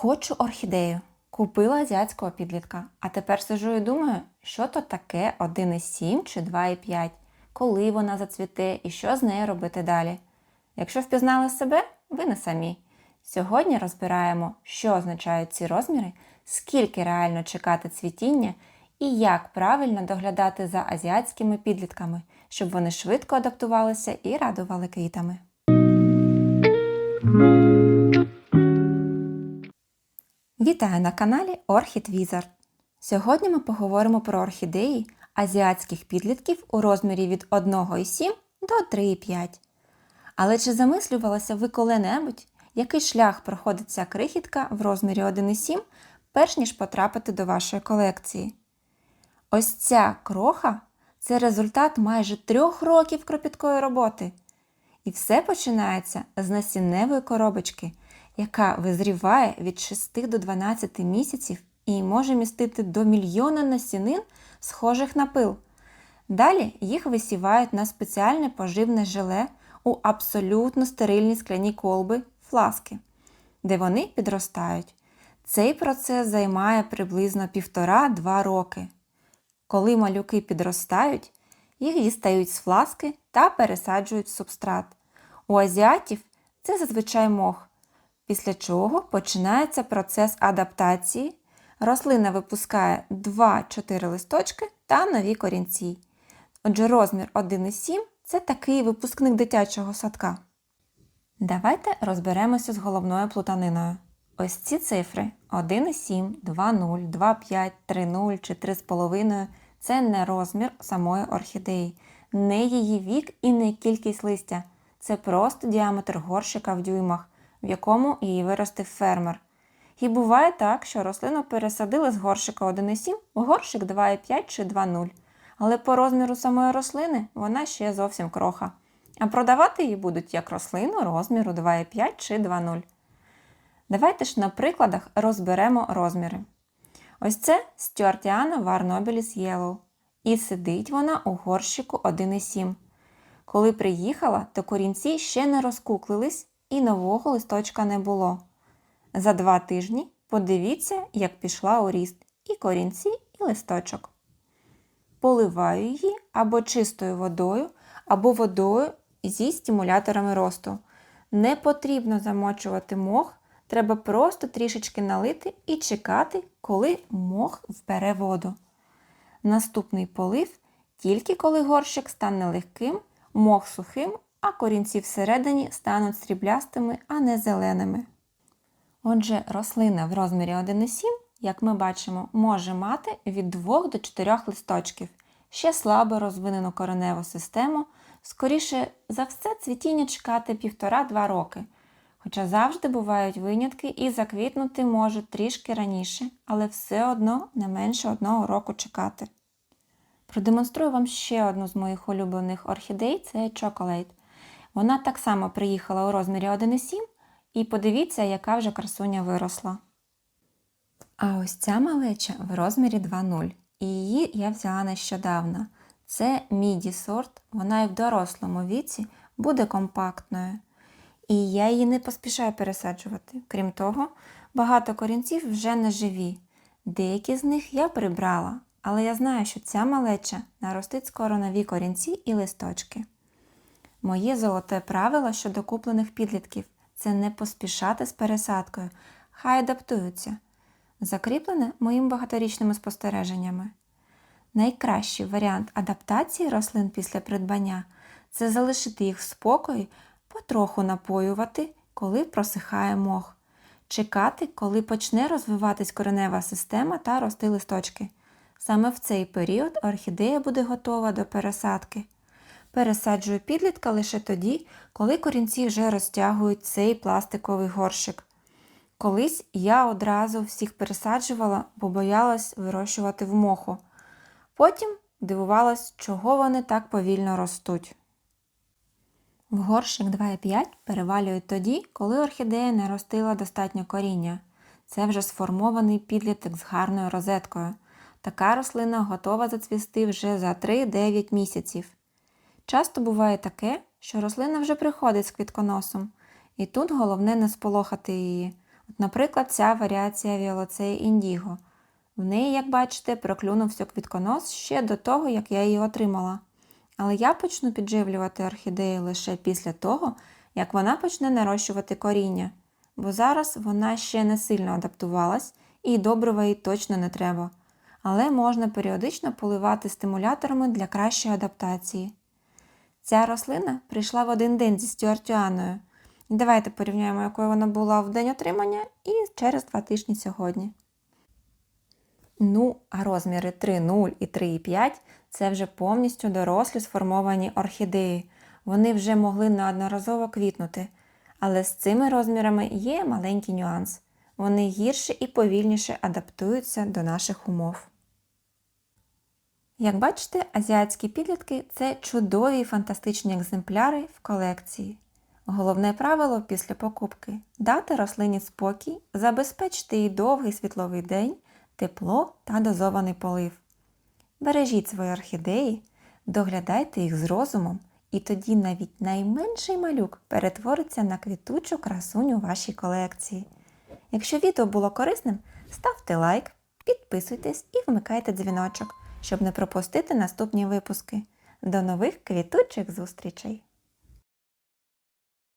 Хочу орхідею. Купила азіатського підлітка. А тепер сиджу і думаю, що то таке 1,7 чи 2,5, коли вона зацвіте і що з нею робити далі. Якщо впізнали себе, ви не самі. Сьогодні розбираємо, що означають ці розміри, скільки реально чекати цвітіння і як правильно доглядати за азіатськими підлітками, щоб вони швидко адаптувалися і радували квітами. Вітаю на каналі Orchid Wizard. Сьогодні ми поговоримо про орхідеї азіатських підлітків у розмірі від 1,7 до 3,5. Але чи замислювалися ви коли-небудь, який шлях проходить ця крихітка в розмірі 1,7, перш ніж потрапити до вашої колекції? Ось ця кроха – це результат майже 3 років кропіткої роботи. І все починається з насінневої коробочки, яка визріває від 6 до 12 місяців і може містити до 1 мільйона насінин, схожих на пил. Далі їх висівають на спеціальне поживне желе у абсолютно стерильні скляні колби – фласки, де вони підростають. Цей процес займає приблизно 1,5-2 роки. Коли малюки підростають, їх дістають з фласки та пересаджують в субстрат. У азіатів це зазвичай мох, після чого починається процес адаптації, рослина випускає 2-4 листочки та нові корінці. Отже, розмір 1,7 – це такий випускник дитячого садка. Давайте розберемося з головною плутаниною. Ось ці цифри 1,7, 2,0, 2,5, 3,0 чи 3,5 – це не розмір самої орхідеї, не її вік і не кількість листя. Це просто діаметр горщика в дюймах, в якому її виростив фермер. І буває так, що рослину пересадили з горщика 1,7 в горщик 2,5 чи 2,0. Але по розміру самої рослини вона ще зовсім кроха. А продавати її будуть як рослину розміру 2,5 чи 2,0. Давайте ж на прикладах розберемо розміри. Ось це Стюартіана Варнобіліс Yellow. І сидить вона у горщику 1,7. Коли приїхала, то корінці ще не розкуклились і нового листочка не було. За 2 тижні подивіться, як пішла у ріст і корінці, і листочок. Поливаю її або чистою водою, або водою зі стимуляторами росту. Не потрібно замочувати мох, треба просто трішечки налити і чекати, коли мох вбере воду. Наступний полив тільки коли горщик стане легким, мох сухим, а корінці всередині стануть сріблястими, а не зеленими. Отже, рослина в розмірі 1,7, як ми бачимо, може мати від 2 до 4 листочків, ще слабо розвинену кореневу систему, скоріше за все цвітіння чекати 1,5-2 роки. Хоча завжди бувають винятки і заквітнути можуть трішки раніше, але все одно не менше 1 року чекати. Продемонструю вам ще одну з моїх улюблених орхідей – це Chocolate. Вона так само приїхала у розмірі 1,7 і подивіться, яка вже красуня виросла. А ось ця малеча в розмірі 2,0 і її я взяла нещодавно. Це міді сорт, вона і в дорослому віці буде компактною. І я її не поспішаю пересаджувати. Крім того, багато корінців вже не живі. Деякі з них я прибрала. Але я знаю, що ця малеча наростить скоро нові корінці і листочки. Моє золоте правило щодо куплених підлітків – це не поспішати з пересадкою, хай адаптуються. Закріплене моїми багаторічними спостереженнями. Найкращий варіант адаптації рослин після придбання – це залишити їх в спокої, потроху напоювати, коли просихає мох. Чекати, коли почне розвиватись коренева система та рости листочки. Саме в цей період орхідея буде готова до пересадки. Пересаджую підлітка лише тоді, коли корінці вже розтягують цей пластиковий горщик. Колись я одразу всіх пересаджувала, бо боялась вирощувати в моху. Потім дивувалась, чого вони так повільно ростуть. В горщик 2,5 перевалюють тоді, коли орхідея не ростила достатньо коріння. Це вже сформований підліток з гарною розеткою. Така рослина готова зацвісти вже за 3-9 місяців. Часто буває таке, що рослина вже приходить з квітконосом, і тут головне не сполохати її. Наприклад, ця варіація Віолоцеї індіго. В неї, як бачите, проклюнувся квітконос ще до того, як я її отримала. Але я почну підживлювати орхідею лише після того, як вона почне нарощувати коріння, бо зараз вона ще не сильно адаптувалась і добрива їй точно не треба. Але можна періодично поливати стимуляторами для кращої адаптації. Ця рослина прийшла в один день зі стюартіаною. Давайте порівняємо, якою вона була в день отримання і через 2 тижні сьогодні. Ну, а розміри 3,0 і 3,5 – це вже повністю дорослі сформовані орхідеї. Вони вже могли неодноразово квітнути. Але з цими розмірами є маленький нюанс. Вони гірше і повільніше адаптуються до наших умов. Як бачите, азіатські підлітки – це чудові і фантастичні екземпляри в колекції. Головне правило після покупки – дати рослині спокій, забезпечити їй довгий світловий день, тепло та дозований полив. Бережіть свої орхідеї, доглядайте їх з розумом, і тоді навіть найменший малюк перетвориться на квітучу красуню у вашій колекції. Якщо відео було корисним, ставте лайк, підписуйтесь і вмикайте дзвіночок, щоб не пропустити наступні випуски. До нових квітучих зустрічей!